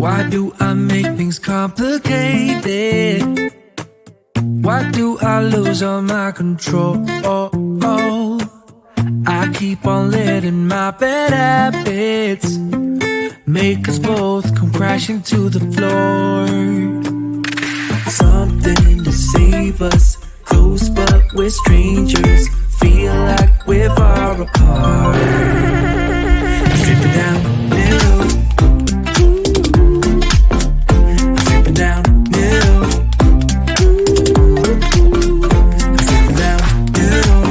Why do I make things complicated? Why do I lose all my control? I keep on letting my bad habits make us both come crashing to the floor. Something to save us, close but we're strangers. Feel like we're far apart. I'm stripping down middle. I'm stripping down middle. I'm stripping down middle.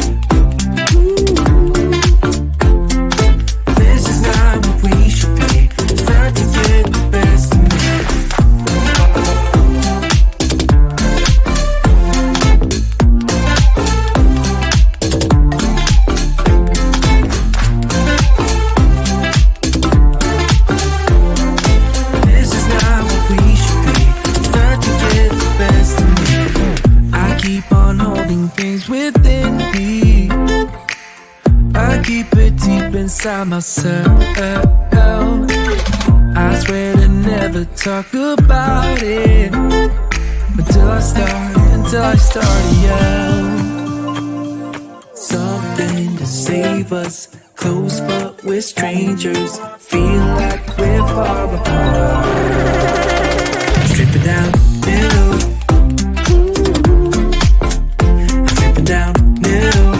This is not what we should be. Start to get the best of me. Inside myself, I swear to never talk about it until I start to yell. Something to save us, close but we're strangers. Feel like we're far apart. Strip it down, middle. Strip it down, middle.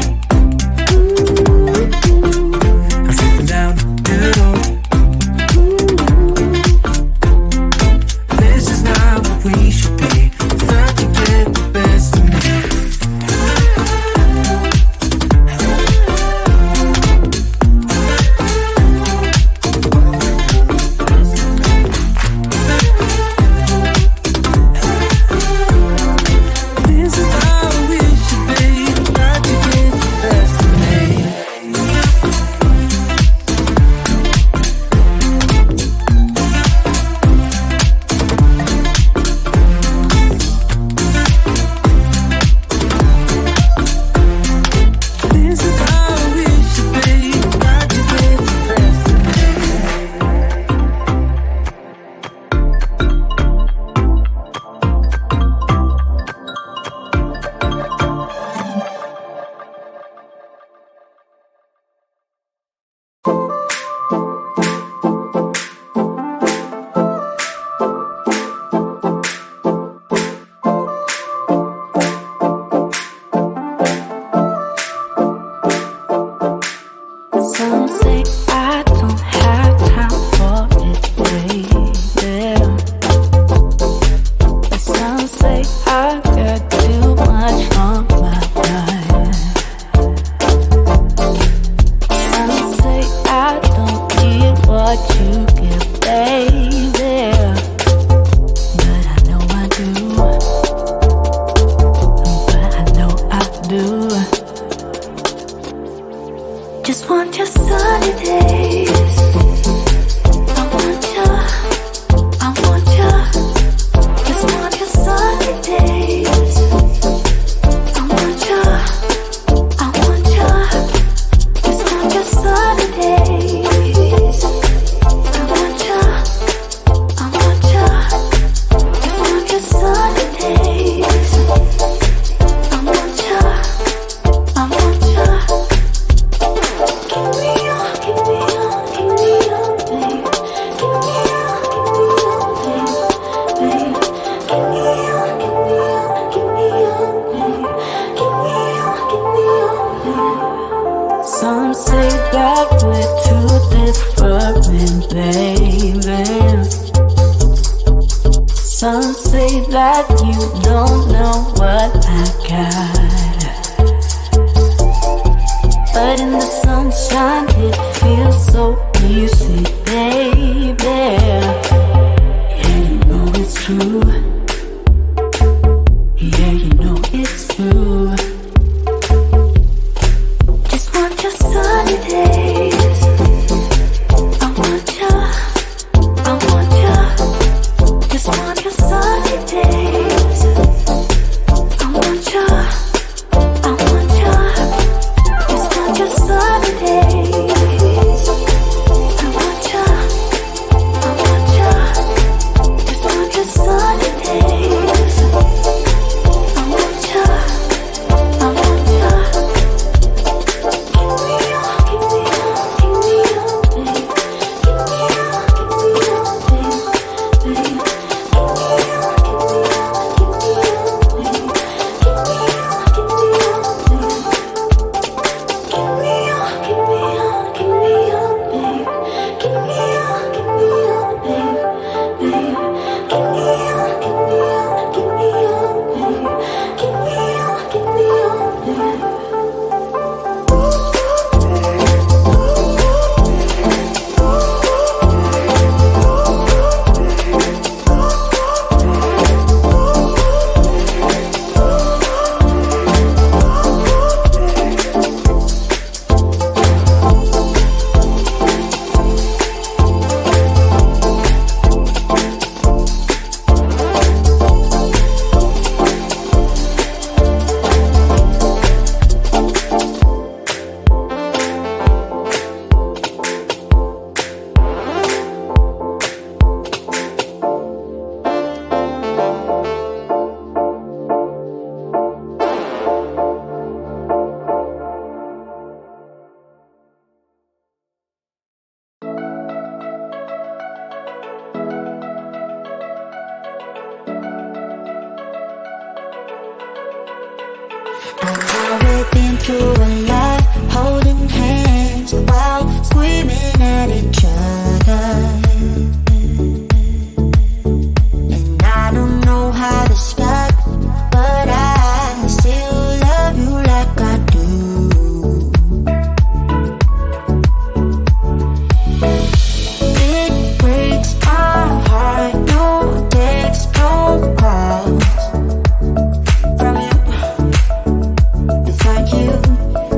you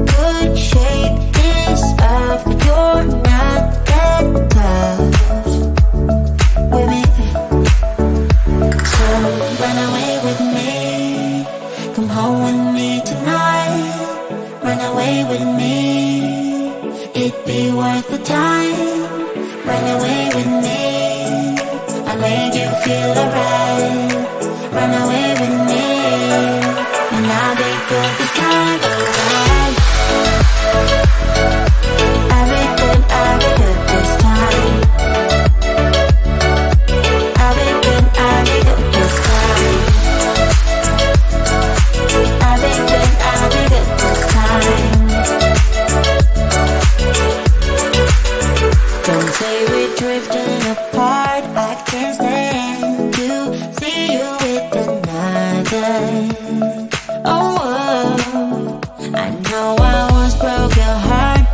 could shake this off, but you're not that tough with me. So run away with me, come home with me tonight. Run away with me, it'd be worth the time. Run away with me, I'll make you feel alright. Run away with me, and I'll be good this time around. I'll be good this time. I'll be good this time. I'll be good this time. Don't say we're drifting apart, I can't stand to see you with another. Oh, I know I once broke your heart,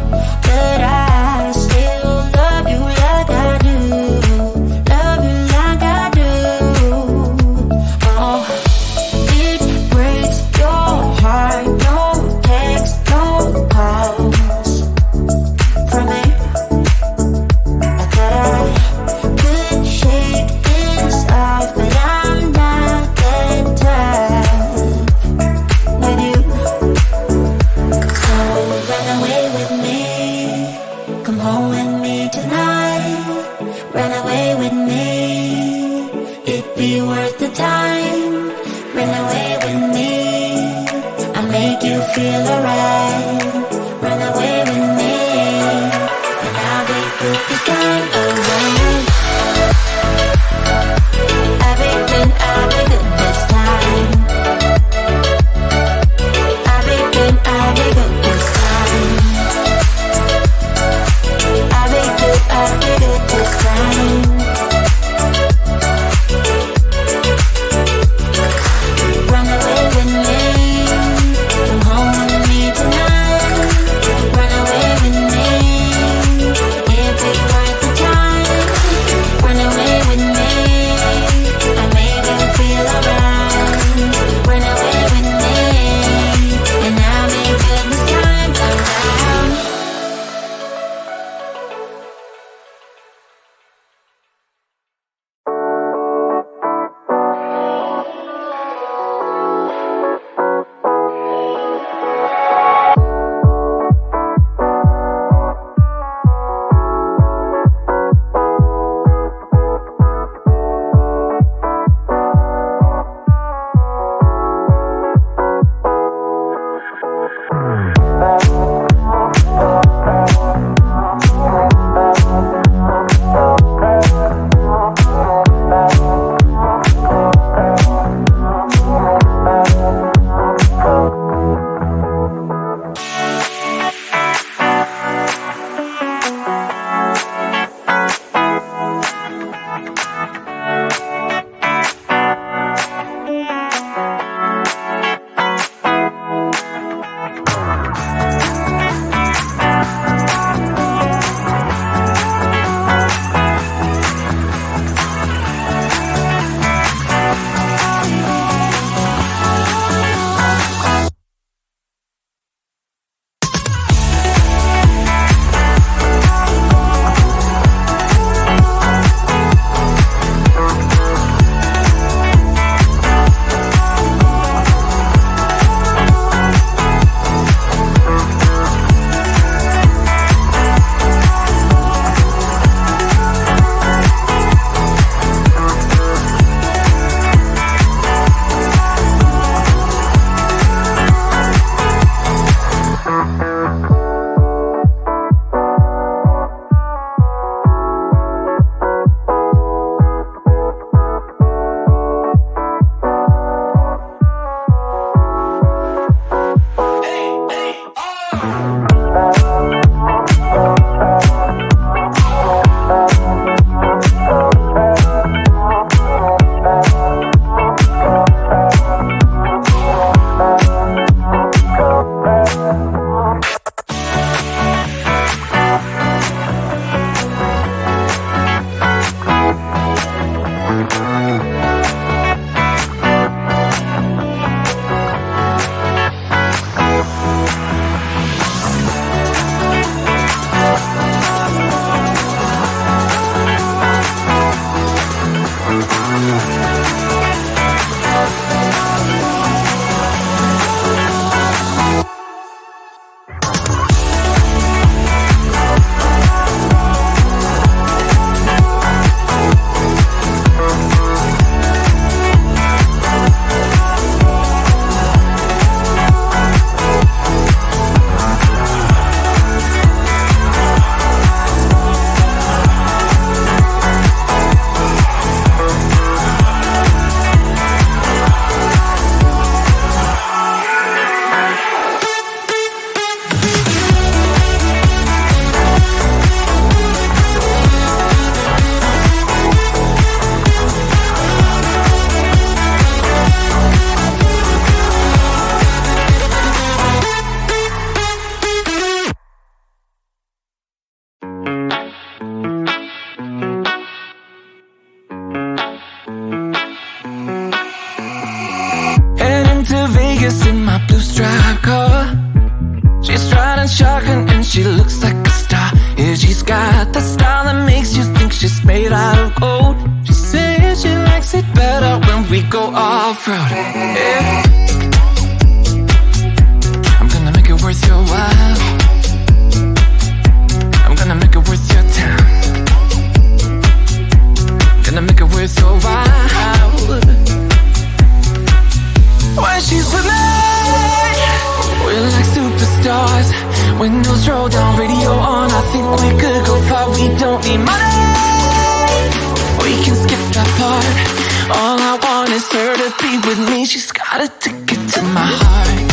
but I still love you like I do. Love you like I do. Oh, it breaks your heart. No text, no calls from me. I thought I could shake this off, but I'm not that tough with you. So run away with me, come home with me tonight. Run away with me, it'd be worth the time. Run away with me, I'll make you feel alright. Run away with me, and I'll be good this time around. I'll be good this time. I'll be good this time. I'll be good this time. Run away with me, come home with me tonight. Run away with me, it'd be worth the time. Run away with me, I make you feel alright. Run away with me, and I'll be good this time around. shotgun and she looks like a star. Yeah, she's got that style that makes you think she's made out of gold. She says she likes it better when we go off-road. Yeah. I'm gonna make it worth your while. I'm gonna make it worth your time. Gonna make it worth your while. When she's with me, we're like superstars. Windows roll down, radio on. I think we could go far. We don't need money. We can skip that part. All I want is her to be with me. She's got a ticket to my heart.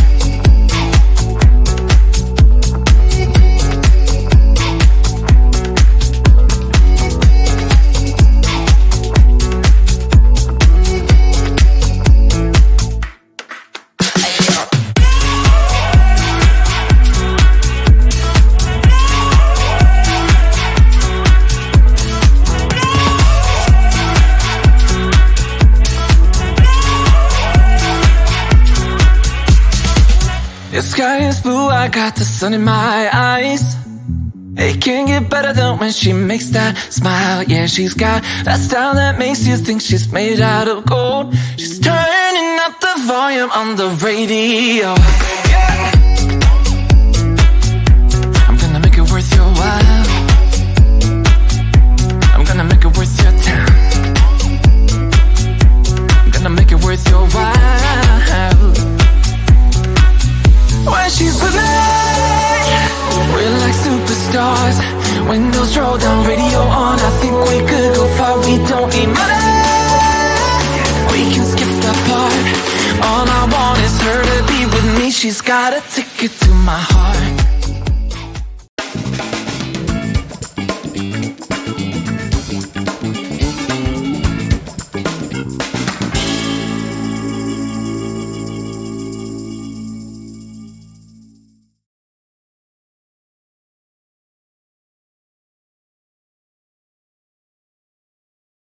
The sky is blue, I got the sun in my eyes. It can't get better than when she makes that smile. Yeah, she's got that style that makes you think she's made out of gold. She's turning up the volume on the radio. Yeah. I'm gonna make it worth your while. I'm gonna make it worth your time. I'm gonna make it worth your while. When she's with me, we're like superstars. Windows roll down, radio on. I think we could go far. We don't need money. We can skip that part. All I want is her to be with me. She's got a ticket to my heart.